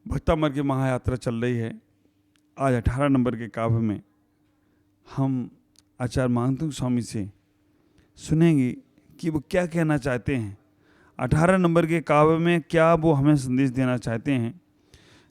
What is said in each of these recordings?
भक्तामर की महायात्रा चल रही है। आज 18 नंबर के काव्य में हम आचार्य महांतुंग स्वामी से सुनेंगे कि वो क्या कहना चाहते हैं। 18 नंबर के काव्य में क्या वो हमें संदेश देना चाहते हैं।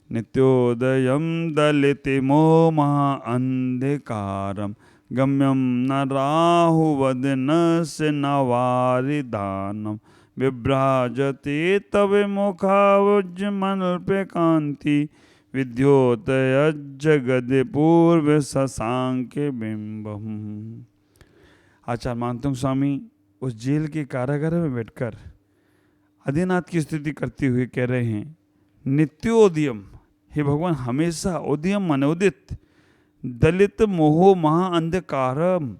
नित्योदयम दलिते मोह महा अंधकारम गम्यम न राहुवदनस्य न वारिदानम विभ्राजते तव मुखावज्जमनल्पे कांति विद्योतय जगद पूर्व शशांके बिंबम। आचार्य महांतुंग स्वामी उस जेल के कारागार में बैठकर आदिनाथ की स्तुति करते हुए कह रहे हैं, नित्योदयम, हे भगवान हमेशा, उदयम माने उदित, दलित मोह महा अंधकारम,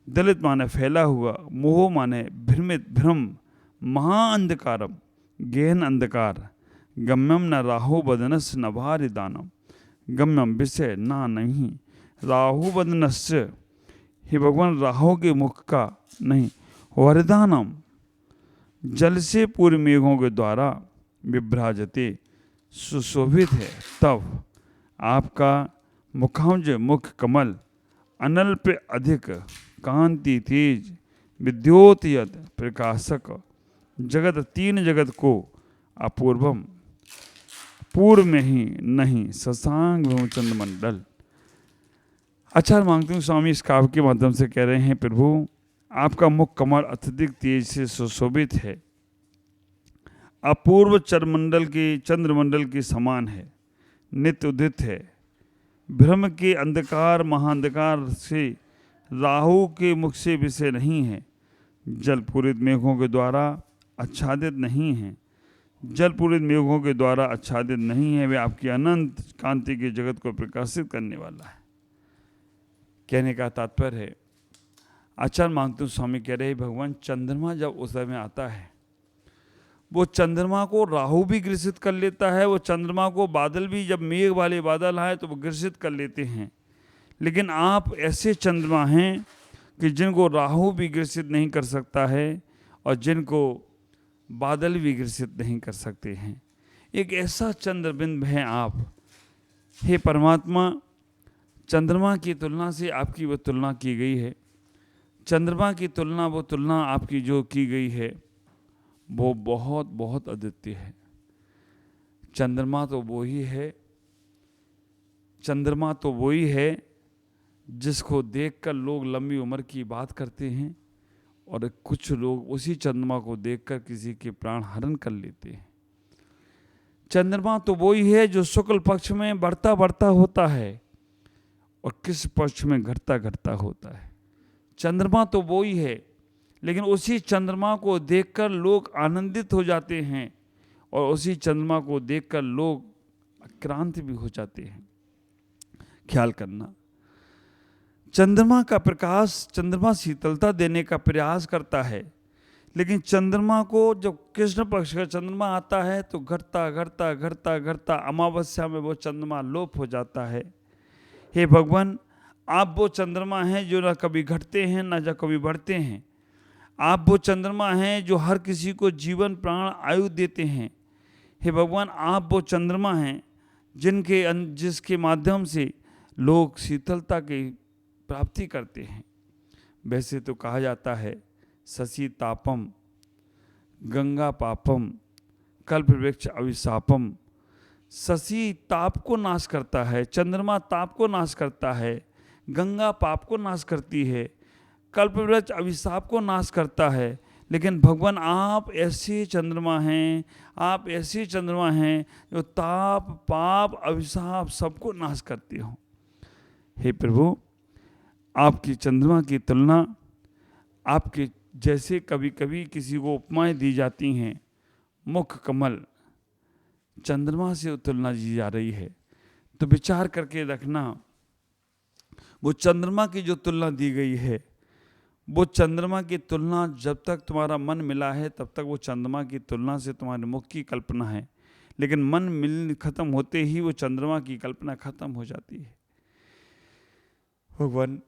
दलित माने फैला हुआ, मोह माने भ्रमित भ्रम, महा अंधकारम गहन अंधकार, गम्यम न राहु बदनस न भारिदानम, गम्यम विषय ना नहीं, राहु बदनस्य, हे भगवान राहु के मुख का नहीं, वरदानम जल से पूर्व मेघों के द्वारा विभ्राजते सुशोभित है। तब आपका मुखांज मुख कमल अनल पे अधिक कांति तेज विद्योतयत प्रकाशक जगत तीन जगत को अपूर्वम पूर्व में ही नहीं शशांक चंद्रमंडल। आचार्य महांतुंग स्वामी इस काव्य के माध्यम से कह रहे हैं, प्रभु आपका मुख कमल अत्यधिक तेज से सुशोभित है, अपूर्व चंद्रमंडल के समान है, नित्य उदित है, भ्रम के अंधकार महाअंधकार से राहु के मुख से विषय नहीं है, जल पूरित मेघों के द्वारा आच्छादित नहीं है, जल पूरित मेघों के द्वारा आच्छादित नहीं है, वे आपकी अनंत कांति के जगत को प्रकाशित करने वाला है। कहने का तात्पर्य है, आचार्य महांतुंग स्वामी कह रहे हैं, भगवान चंद्रमा जब उदय में आता है, वो चंद्रमा को राहु भी ग्रसित कर लेता है, वो चंद्रमा को बादल भी, जब मेघ वाले बादल आए तो वो ग्रसित कर लेते हैं। लेकिन आप ऐसे चंद्रमा हैं कि जिनको राहु भी ग्रसित नहीं कर सकता है और जिनको बादल भी ग्रसित नहीं कर सकते हैं। एक ऐसा चंद्रबिंब है आप। हे परमात्मा, चंद्रमा की तुलना से आपकी वो तुलना की गई है। चंद्रमा की तुलना, वो तुलना आपकी जो की गई है वो बहुत बहुत अद्वितीय है। चंद्रमा तो वही है जिसको देखकर लोग लंबी उम्र की बात करते हैं और कुछ लोग उसी चंद्रमा को देखकर किसी के प्राण हरण कर लेते हैं। चंद्रमा तो वही है जो शुक्ल पक्ष में बढ़ता बढ़ता होता है और किस पक्ष में घटता घटता होता है। चंद्रमा तो वही है, लेकिन उसी चंद्रमा को देखकर लोग आनंदित हो जाते हैं और उसी चंद्रमा को देखकर लोग आक्रांत भी हो जाते हैं। ख्याल करना, चंद्रमा का प्रकाश, चंद्रमा शीतलता देने का प्रयास करता है, लेकिन चंद्रमा को जब कृष्ण पक्ष का चंद्रमा आता है तो घटता घटता घटता घटता अमावस्या में वो चंद्रमा लोप हो जाता है। हे भगवान, आप वो चंद्रमा हैं जो ना कभी घटते हैं ना जब कभी बढ़ते हैं। आप वो चंद्रमा हैं जो हर किसी को जीवन प्राण आयु देते हैं। हे भगवान, आप वो चंद्रमा हैं जिसके माध्यम से लोग शीतलता की प्राप्ति करते हैं। वैसे तो कहा जाता है, शशि तापम गंगा पापम कल्पवृक्ष अभिशापम। शशि ताप को नाश करता है, चंद्रमा ताप को नाश करता है, गंगा पाप को नाश करती है, कल्पवृक्ष अभिशाप को नाश करता है। लेकिन भगवान आप ऐसे चंद्रमा हैं, आप ऐसे चंद्रमा हैं जो ताप पाप अभिशाप सबको नाश करते हो। हे प्रभु, आपकी चंद्रमा की तुलना, आपके जैसे कभी कभी किसी को उपमाएं दी जाती हैं, मुख कमल चंद्रमा से तुलना दी जा रही है, तो विचार करके रखना, वो चंद्रमा की जो तुलना दी गई है, वो चंद्रमा की तुलना जब तक तुम्हारा मन मिला है तब तक वो चंद्रमा की तुलना से तुम्हारे मुख की कल्पना है, लेकिन मन मिल खत्म होते ही वो चंद्रमा की कल्पना खत्म हो जाती है। भगवान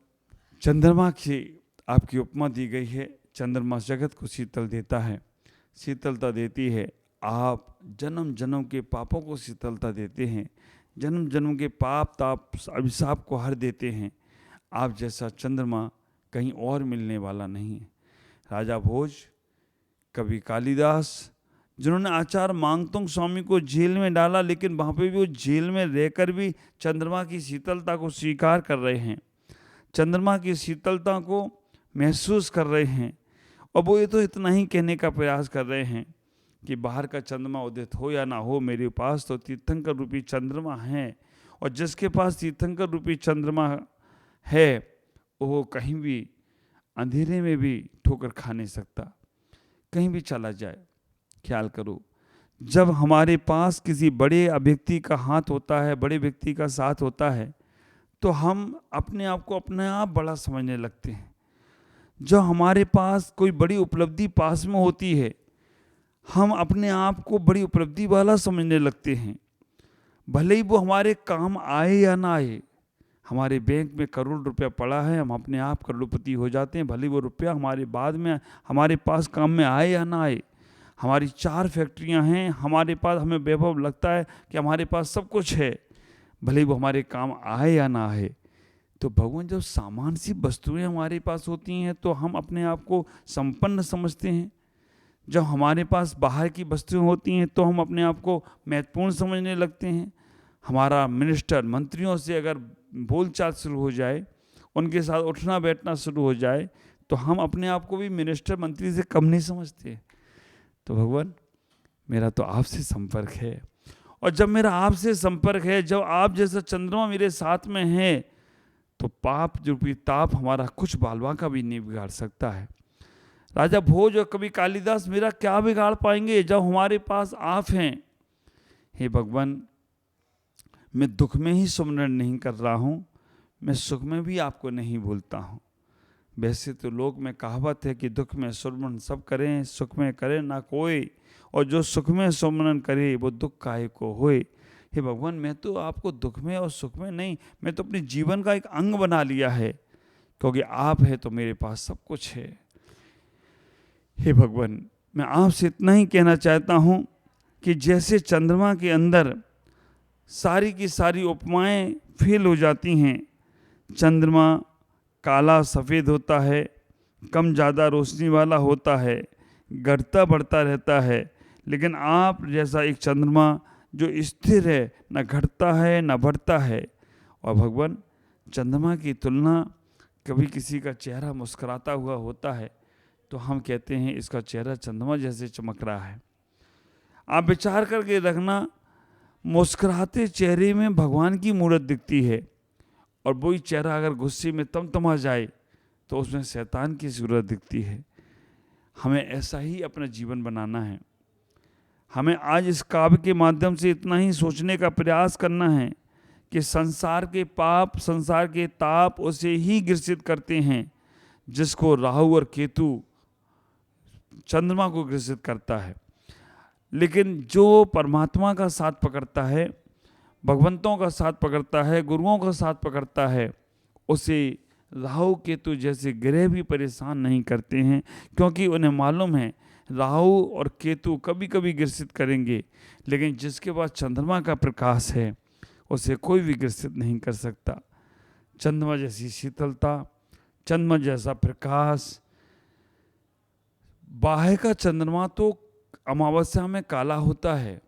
चंद्रमा की आपकी उपमा दी गई है। चंद्रमा जगत को शीतल देता है, शीतलता देती है, आप जन्म जन्म के पापों को शीतलता देते हैं, जन्म जन्म के पाप ताप अभिशाप को हर देते हैं। आप जैसा चंद्रमा कहीं और मिलने वाला नहीं है। राजा भोज, कवि कालिदास, जिन्होंने आचार्य मांगतुंग स्वामी को जेल में डाला, लेकिन वहाँ पे भी वो जेल में रहकर भी चंद्रमा की शीतलता को स्वीकार कर रहे हैं, चंद्रमा की शीतलता को महसूस कर रहे हैं। और वो ये तो इतना ही कहने का प्रयास कर रहे हैं कि बाहर का चंद्रमा उदित हो या ना हो, मेरे पास तो तीर्थंकर रूपी चंद्रमा है, और जिसके पास तीर्थंकर रूपी चंद्रमा है वो कहीं भी अंधेरे में भी ठोकर खा नहीं सकता, कहीं भी चला जाए। ख्याल करो, जब हमारे पास किसी बड़े व्यक्ति का हाथ होता है, बड़े व्यक्ति का साथ होता है, तो हम अपने आप को अपने आप बड़ा समझने लगते हैं। जब हमारे पास कोई बड़ी उपलब्धि पास में होती है, हम अपने आप को बड़ी उपलब्धि वाला समझने लगते हैं, भले ही वो हमारे काम आए या ना आए। हमारे बैंक में करोड़ रुपया पड़ा है, हम अपने आप करोड़पति हो जाते हैं, भले वो रुपया हमारे बाद में हमारे पास काम में आए या ना आए। हमारी 4 फैक्ट्रियां हैं, हमारे पास, हमें वैभव लगता है कि हमारे पास सब कुछ है, भले ही वो हमारे काम आए या ना आए। तो भगवान, जब सामान सी वस्तुएं हमारे पास होती हैं तो हम अपने आप को संपन्न समझते हैं। जब हमारे पास बाहर की वस्तुएं होती हैं तो हम अपने आप को महत्वपूर्ण समझने लगते हैं। हमारा मिनिस्टर, मंत्रियों से अगर बोलचाल शुरू हो जाए, उनके साथ उठना बैठना शुरू हो जाए, तो हम अपने आप को भी मिनिस्टर मंत्री से कम नहीं समझते। तो भगवान, मेरा तो आपसे संपर्क है, और जब मेरा आपसे संपर्क है, जब आप जैसा चंद्रमा मेरे साथ में है, तो पाप रूपी ताप हमारा कुछ बालवा का भी नहीं बिगाड़ सकता है। राजा भोज और कवि कालिदास मेरा क्या बिगाड़ पाएंगे जब हमारे पास आप हैं। हे भगवान, मैं दुख में ही सुमरण नहीं कर रहा हूँ, मैं सुख में भी आपको नहीं भूलता हूँ। वैसे तो लोक में कहावत है कि दुख में सुमरण सब करें, सुख में करे ना कोई, और जो सुख में सुमरण करे वो दुख काहे को होए। हे भगवान, मैं तो आपको दुख में और सुख में नहीं, मैं तो अपने जीवन का एक अंग बना लिया है, क्योंकि आप है तो मेरे पास सब कुछ है। हे भगवान, मैं आपसे इतना ही कहना चाहता हूँ कि जैसे चंद्रमा के अंदर सारी की सारी उपमाएं फेल हो जाती हैं, चंद्रमा काला सफ़ेद होता है, कम ज़्यादा रोशनी वाला होता है, घटता बढ़ता रहता है, लेकिन आप जैसा एक चंद्रमा जो स्थिर है, न घटता है न बढ़ता है। और भगवान, चंद्रमा की तुलना, कभी किसी का चेहरा मुस्कुराता हुआ होता है तो हम कहते हैं इसका चेहरा चंद्रमा जैसे चमक रहा है। आप विचार करके रखना, मुस्कुराते चेहरे में भगवान की मूर्त दिखती है, और वही चेहरा अगर गुस्से में तमतमा जाए तो उसमें शैतान की सूरत दिखती है। हमें ऐसा ही अपना जीवन बनाना है। हमें आज इस काव्य के माध्यम से इतना ही सोचने का प्रयास करना है कि संसार के पाप, संसार के ताप उसे ही ग्रसित करते हैं जिसको राहु और केतु चंद्रमा को ग्रसित करता है। लेकिन जो परमात्मा का साथ पकड़ता है, भगवंतों का साथ पकड़ता है, गुरुओं का साथ पकड़ता है, उसे राहु केतु जैसे ग्रह भी परेशान नहीं करते हैं, क्योंकि उन्हें मालूम है राहु और केतु कभी कभी ग्रसित करेंगे, लेकिन जिसके पास चंद्रमा का प्रकाश है उसे कोई भी ग्रसित नहीं कर सकता। चंद्रमा जैसी शीतलता, चंद्रमा जैसा प्रकाश। बाहर का चंद्रमा तो अमावस्या में काला होता है,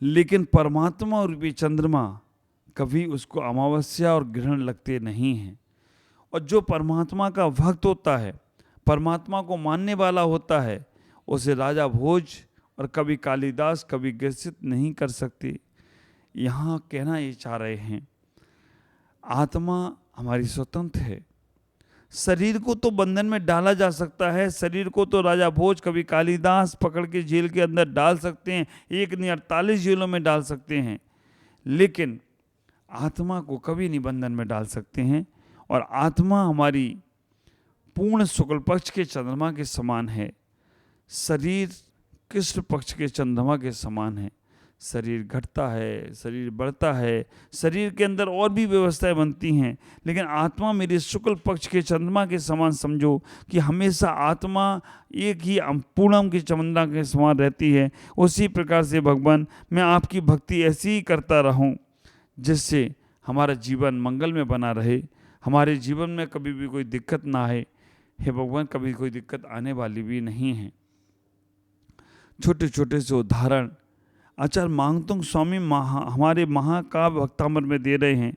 लेकिन परमात्मा रूपी चंद्रमा कभी उसको अमावस्या और ग्रहण लगते नहीं हैं। और जो परमात्मा का भक्त होता है, परमात्मा को मानने वाला होता है, उसे राजा भोज और कवि कालिदास कभी ग्रसित नहीं कर सकते। यहाँ कहना ये चाह रहे हैं, आत्मा हमारी स्वतंत्र है। शरीर को तो बंधन में डाला जा सकता है, शरीर को तो राजा भोज कवि कालिदास पकड़ के जेल के अंदर डाल सकते हैं, 1 नहीं 48 जेलों में डाल सकते हैं, लेकिन आत्मा को कभी नहीं बंधन में डाल सकते हैं। और आत्मा हमारी पूर्ण शुक्ल पक्ष के चंद्रमा के समान है, शरीर कृष्ण पक्ष के चंद्रमा के समान है। शरीर घटता है, शरीर बढ़ता है, शरीर के अंदर और भी व्यवस्थाएं बनती हैं, लेकिन आत्मा मेरे शुक्ल पक्ष के चंद्रमा के समान समझो कि हमेशा आत्मा एक ही पूर्णम की चंद्रमा के समान रहती है। उसी प्रकार से भगवान मैं आपकी भक्ति ऐसी ही करता रहूं जिससे हमारा जीवन मंगल में बना रहे, हमारे जीवन में कभी भी कोई दिक्कत ना आए। हे भगवान, कभी कोई दिक्कत आने वाली भी नहीं है। छोटे छोटे से उदाहरण आचार्य मांगतुंग स्वामी हमारे महाकाव्य भक्तामृत में दे रहे हैं।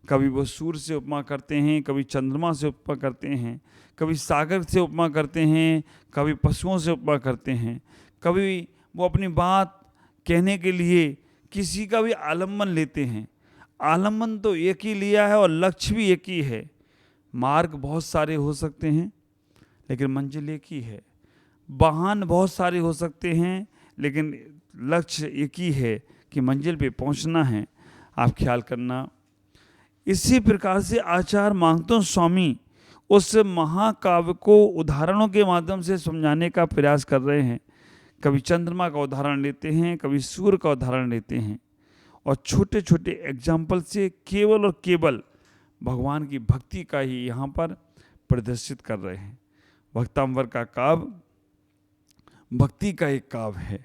कभी वो सूर्य से उपमा करते हैं, कभी चंद्रमा से उपमा करते हैं, कभी सागर से उपमा करते हैं, कभी पशुओं से उपमा करते हैं, कभी वो अपनी बात कहने के लिए किसी का भी आलम्बन लेते हैं। आलम्बन तो एक ही लिया है और लक्ष्य भी एक ही है। मार्ग बहुत सारे हो सकते हैं लेकिन मंजिल एक ही है। वाहन बहुत सारे हो सकते हैं लेकिन लक्ष्य एक ही है कि मंजिल पे पहुंचना है। आप ख्याल करना। इसी प्रकार से आचार्य मांगतुंग स्वामी उस महाकाव्य को उदाहरणों के माध्यम से समझाने का प्रयास कर रहे हैं। कभी चंद्रमा का उदाहरण लेते हैं, कभी सूर्य का उदाहरण लेते हैं और छोटे छोटे एग्जाम्पल से केवल और केवल भगवान की भक्ति का ही यहाँ पर प्रदर्शित कर रहे हैं। भक्तांबर का काव्य भक्ति का एक काव्य है।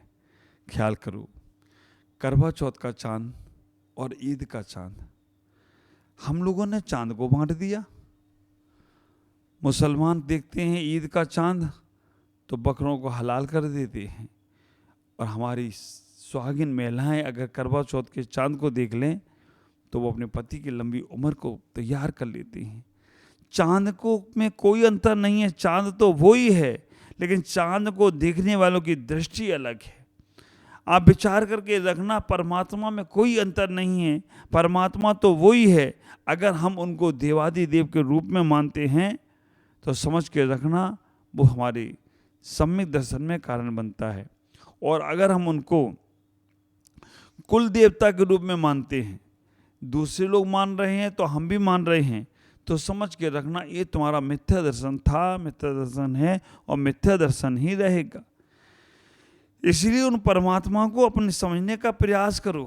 ख्याल करो, करवा चौथ का चांद और ईद का चांद, हम लोगों ने चांद को बांट दिया। मुसलमान देखते हैं ईद का चांद तो बकरों को हलाल कर देते हैं, और हमारी सुहागिन महिलाएं अगर करवा चौथ के चांद को देख लें तो वो अपने पति की लंबी उम्र को तैयार कर लेती हैं। चांद को में कोई अंतर नहीं है, चांद तो वो ही है, लेकिन चांद को देखने वालों की दृष्टि अलग है। आप विचार करके रखना, परमात्मा में कोई अंतर नहीं है, परमात्मा तो वो ही है। अगर हम उनको देवादिदेव के रूप में मानते हैं तो समझ के रखना वो हमारे सम्यक दर्शन में कारण बनता है। और अगर हम उनको कुल देवता के रूप में मानते हैं, दूसरे लोग मान रहे हैं तो हम भी मान रहे हैं, तो समझ के रखना ये तुम्हारा मिथ्या दर्शन था, मिथ्या दर्शन है और मिथ्या दर्शन ही रहेगा। इसलिए उन परमात्मा को अपने समझने का प्रयास करो।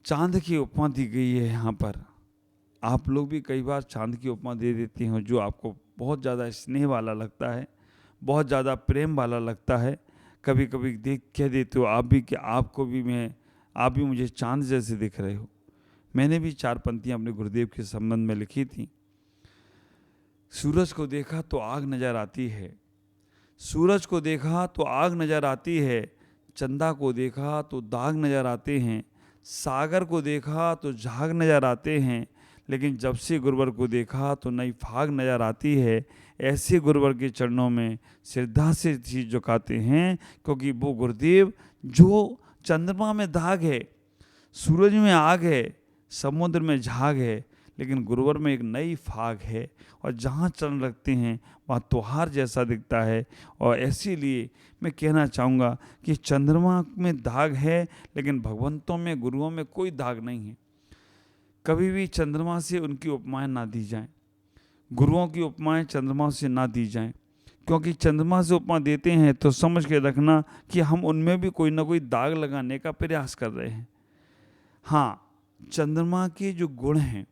चांद की उपमा दी गई है यहाँ पर। आप लोग भी कई बार चांद की उपमा दे देते हो जो आपको बहुत ज़्यादा स्नेह वाला लगता है, बहुत ज़्यादा प्रेम वाला लगता है। कभी कभी देख कह देते हो आप भी कि आप भी मुझे चांद जैसे दिख रहे हो। मैंने भी 4 पंक्तियाँ अपने गुरुदेव के संबंध में लिखी थी। सूरज को देखा तो आग नज़र आती है, सूरज को देखा तो आग नज़र आती है, चंदा को देखा तो दाग नज़र आते हैं, सागर को देखा तो झाग नज़र आते हैं, लेकिन जब से गुरुवर को देखा तो नई फाग नज़र आती है। ऐसे गुरुवर के चरणों में श्रद्धा से चीज झुकाते हैं, क्योंकि वो गुरुदेव जो चंद्रमा में दाग है, सूरज में आग है, समुद्र में झाग है, लेकिन गुरुवर में एक नई फाग है, और जहाँ चरण रखते हैं वहाँ त्योहार जैसा दिखता है। और इसीलिए मैं कहना चाहूँगा कि चंद्रमा में दाग है लेकिन भगवंतों में, गुरुओं में कोई दाग नहीं है। कभी भी चंद्रमा से उनकी उपमाएं ना दी जाएं, गुरुओं की उपमाएं चंद्रमा से ना दी जाएं, क्योंकि चंद्रमा से उपमा देते हैं तो समझ के रखना कि हम उनमें भी कोई ना कोई दाग लगाने का प्रयास कर रहे हैं। हाँ, चंद्रमा के जो गुण हैं,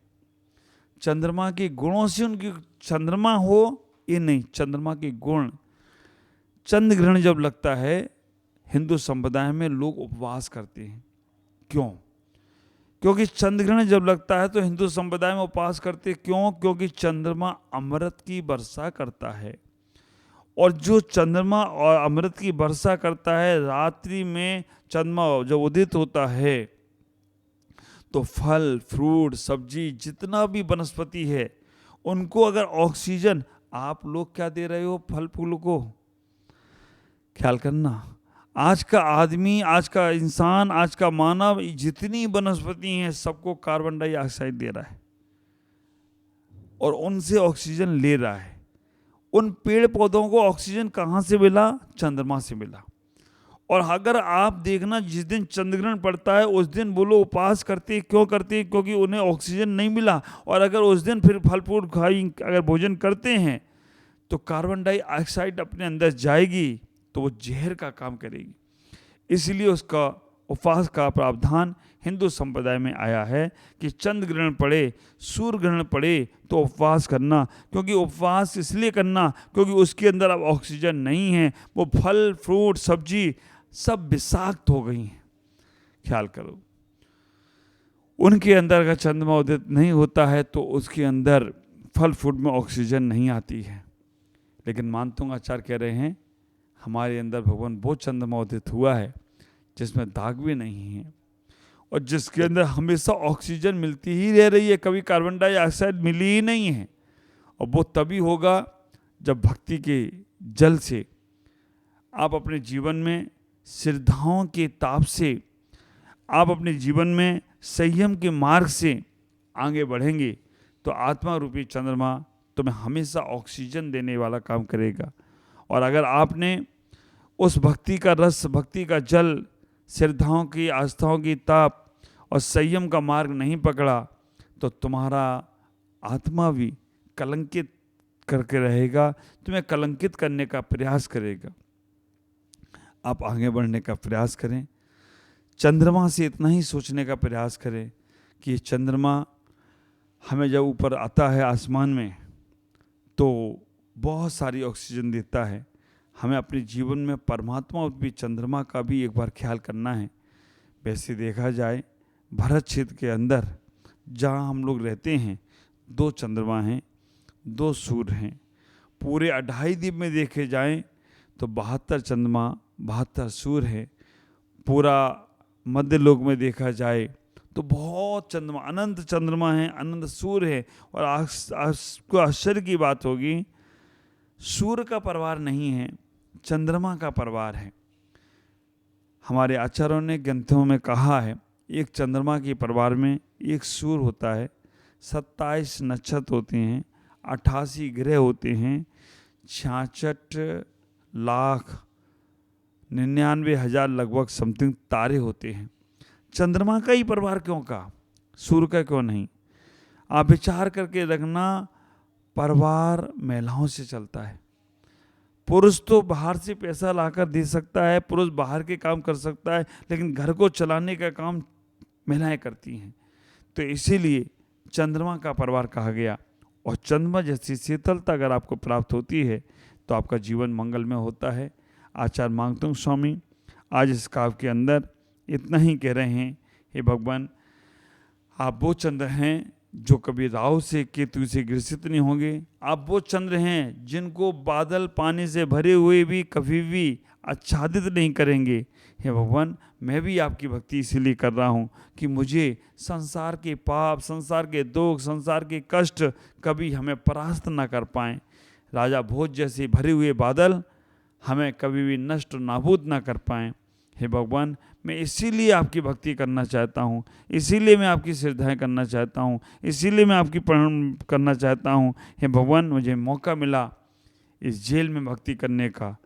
चंद्रमा के गुणों से उनकी चंद्रमा हो ये नहीं, चंद्रमा के गुण। चंद्र ग्रहण जब लगता है हिंदू संप्रदाय में लोग उपवास करते हैं। क्यों? क्योंकि चंद्र ग्रहण जब लगता है तो हिंदू संप्रदाय में उपवास करते। क्यों? क्योंकि चंद्रमा अमृत की वर्षा करता है, और जो चंद्रमा और अमृत की वर्षा करता है, रात्रि में चंद्रमा जब उदित होता है तो फल फ्रूट सब्जी जितना भी वनस्पति है उनको अगर ऑक्सीजन, आप लोग क्या दे रहे हो फल फूल को? ख्याल करना, आज का आदमी, आज का इंसान, आज का मानव, जितनी वनस्पति हैं सबको कार्बन डाइऑक्साइड दे रहा है और उनसे ऑक्सीजन ले रहा है। उन पेड़ पौधों को ऑक्सीजन कहाँ से मिला? चंद्रमा से मिला। और अगर आप देखना जिस दिन चंद्रग्रहण पड़ता है उस दिन वो लोग उपवास करते। क्यों करते? क्योंकि उन्हें ऑक्सीजन नहीं मिला, और अगर उस दिन फिर फल फूल खाई अगर भोजन करते हैं तो कार्बन डाइऑक्साइड अपने अंदर जाएगी तो वो जहर का काम करेगी। इसलिए उसका उपवास का प्रावधान हिंदू संप्रदाय में आया है कि चंद्र ग्रहण पड़े, सूर्य ग्रहण पड़े तो उपवास करना। क्योंकि उपवास इसलिए करना क्योंकि उसके अंदर अब ऑक्सीजन नहीं है, वो फल फ्रूट सब्जी सब विषाक्त हो गई हैं। ख्याल करो, उनके अंदर अगर चंद्रमा उदित नहीं होता है तो उसके अंदर फल फ्रूट में ऑक्सीजन नहीं आती है। लेकिन मानतुंग आचार्य कह रहे हैं हमारे अंदर भगवान वो चंद्रमा उदित हुआ है जिसमें दाग भी नहीं है और जिसके अंदर हमेशा ऑक्सीजन मिलती ही रह रही है, कभी कार्बन डाइऑक्साइड मिली ही नहीं है। और वो तभी होगा जब भक्ति के जल से आप अपने जीवन में श्रद्धाओं के ताप से, आप अपने जीवन में संयम के मार्ग से आगे बढ़ेंगे तो आत्मा रूपी चंद्रमा तुम्हें हमेशा ऑक्सीजन देने वाला काम करेगा। और अगर आपने उस भक्ति का रस, भक्ति का जल, श्रद्धाओं की, आस्थाओं की ताप और संयम का मार्ग नहीं पकड़ा तो तुम्हारा आत्मा भी कलंकित करके रहेगा, तुम्हें कलंकित करने का प्रयास करेगा। आप आगे बढ़ने का प्रयास करें, चंद्रमा से इतना ही सोचने का प्रयास करें कि ये चंद्रमा हमें जब ऊपर आता है आसमान में तो बहुत सारी ऑक्सीजन देता है। हमें अपने जीवन में परमात्मा रूपी चंद्रमा का भी एक बार ख्याल करना है। वैसे देखा जाए भारत क्षेत्र के अंदर जहाँ हम लोग रहते हैं 2 चंद्रमा हैं, 2 सूर्य हैं। पूरे 2.5 द्वीप में देखे जाएं तो 72 चंद्रमा, 72 सूर्य है। पूरा मध्य लोक में देखा जाए तो बहुत चंद्रमा, अनंत चंद्रमा है, अनंत सूर्य है। और आपको आश्चर्य की बात होगी, सूर्य का परिवार नहीं है, चंद्रमा का परिवार है। हमारे आचार्यों ने ग्रंथों में कहा है एक चंद्रमा के परिवार में एक सूर्य होता है, 27 नक्षत्र होते हैं, 88 ग्रह होते हैं, 66,99,000 लगभग समथिंग तारे होते हैं। चंद्रमा का ही परिवार क्यों कहा, सूर्य का क्यों नहीं? आप विचार करके रखना, परिवार महिलाओं से चलता है। पुरुष तो बाहर से पैसा लाकर दे सकता है, पुरुष बाहर के काम कर सकता है, लेकिन घर को चलाने का काम महिलाएं करती हैं। तो इसीलिए चंद्रमा का परिवार कहा गया। और चंद्रमा जैसी शीतलता अगर आपको प्राप्त होती है तो आपका जीवन मंगलमय होता है। आचार्य मांगतुंग स्वामी आज इस काव्य के अंदर इतना ही कह रहे हैं, हे भगवान आप वो चंद्र हैं जो कभी राहु से, केतु से ग्रसित नहीं होंगे। आप वो चंद्र हैं जिनको बादल पानी से भरे हुए भी कभी भी आच्छादित नहीं करेंगे। हे भगवान मैं भी आपकी भक्ति इसीलिए कर रहा हूँ कि मुझे संसार के पाप, संसार के दुख, संसार के कष्ट कभी हमें परास्त ना कर पाएँ। राजा भोज जैसे भरे हुए बादल हमें कभी भी नष्ट नाबूद ना कर पाएँ। हे भगवान मैं इसीलिए आपकी भक्ति करना चाहता हूँ, इसीलिए मैं आपकी श्रद्धाएं करना चाहता हूँ, इसीलिए मैं आपकी प्रणाम करना चाहता हूँ। हे भगवान मुझे मौका मिला इस जेल में भक्ति करने का,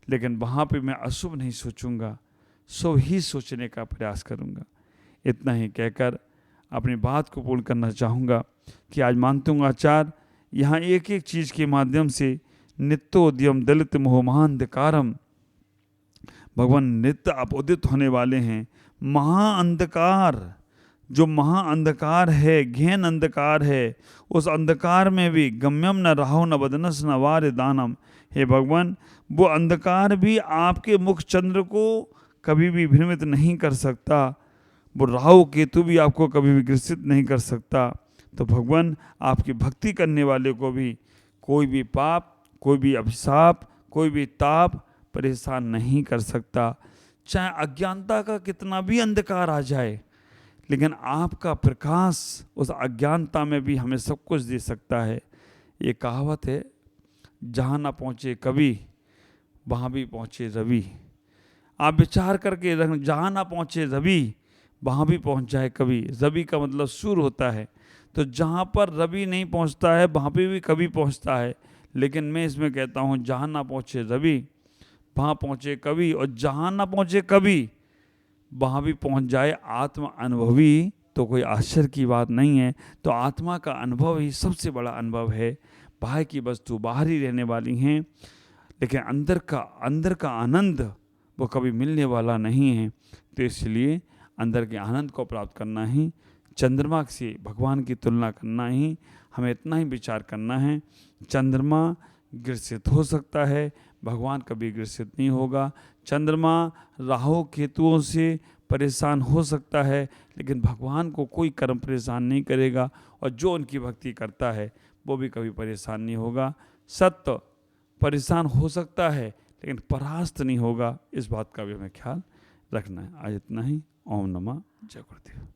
लेकिन वहाँ पे मैं अशुभ नहीं सोचूंगा, शुभ ही सोचने का प्रयास करूँगा। इतना ही कहकर अपनी बात को पूर्ण करना चाहूँगा कि आज मानतुंग आचार्य यहाँ एक एक चीज़ के माध्यम से नित्योद्यम दलित मोहमांधकारम, भगवान नित्य आप उदित होने वाले हैं। महाअंधकार, जो महाअंधकार है, गहन अंधकार है, उस अंधकार में भी गम्यम न राहो न बदनस न वार दानम। हे भगवान वो अंधकार भी आपके मुख चंद्र को कभी भी भ्रमित नहीं कर सकता, वो राहु केतु भी आपको कभी भी ग्रसित नहीं कर सकता। तो भगवान आपकी भक्ति करने वाले को भी कोई भी पाप, कोई भी अभिशाप, कोई भी ताप परेशान नहीं कर सकता। चाहे अज्ञानता का कितना भी अंधकार आ जाए, लेकिन आपका प्रकाश उस अज्ञानता में भी हमें सब कुछ दे सकता है। ये कहावत है, जहाँ ना पहुँचे कवि वहाँ भी पहुँचे रवि। आप विचार करके रख, जहाँ ना पहुँचे रवि वहाँ भी पहुँच जाए कवि। रवि का मतलब सूर्य होता है, तो जहाँ पर रवि नहीं पहुँचता है वहाँ पे भी कवि पहुँचता है। लेकिन मैं इसमें कहता हूँ जहाँ ना पहुँचे रवि वहाँ पहुँचे कवि, और जहाँ ना पहुँचे कवि वहाँ भी पहुँच जाए आत्म अनुभवी, तो कोई आश्चर्य की बात नहीं है। तो आत्मा का अनुभव ही सबसे बड़ा अनुभव है। बाहर की वस्तु बाहर ही रहने वाली हैं, लेकिन अंदर का आनंद वो कभी मिलने वाला नहीं है। तो इसलिए अंदर के आनंद को प्राप्त करना ही, चंद्रमा से भगवान की तुलना करना ही, हमें इतना ही विचार करना है। चंद्रमा ग्रसित हो सकता है, भगवान कभी ग्रसित नहीं होगा। चंद्रमा राहु केतुओं से परेशान हो सकता है, लेकिन भगवान को कोई कर्म परेशान नहीं करेगा, और जो उनकी भक्ति करता है वो भी कभी परेशान नहीं होगा। सत्य परेशान हो सकता है लेकिन परास्त नहीं होगा, इस बात का भी हमें ख्याल रखना है। आज इतना ही। ओम नमः जय गुरुदेव।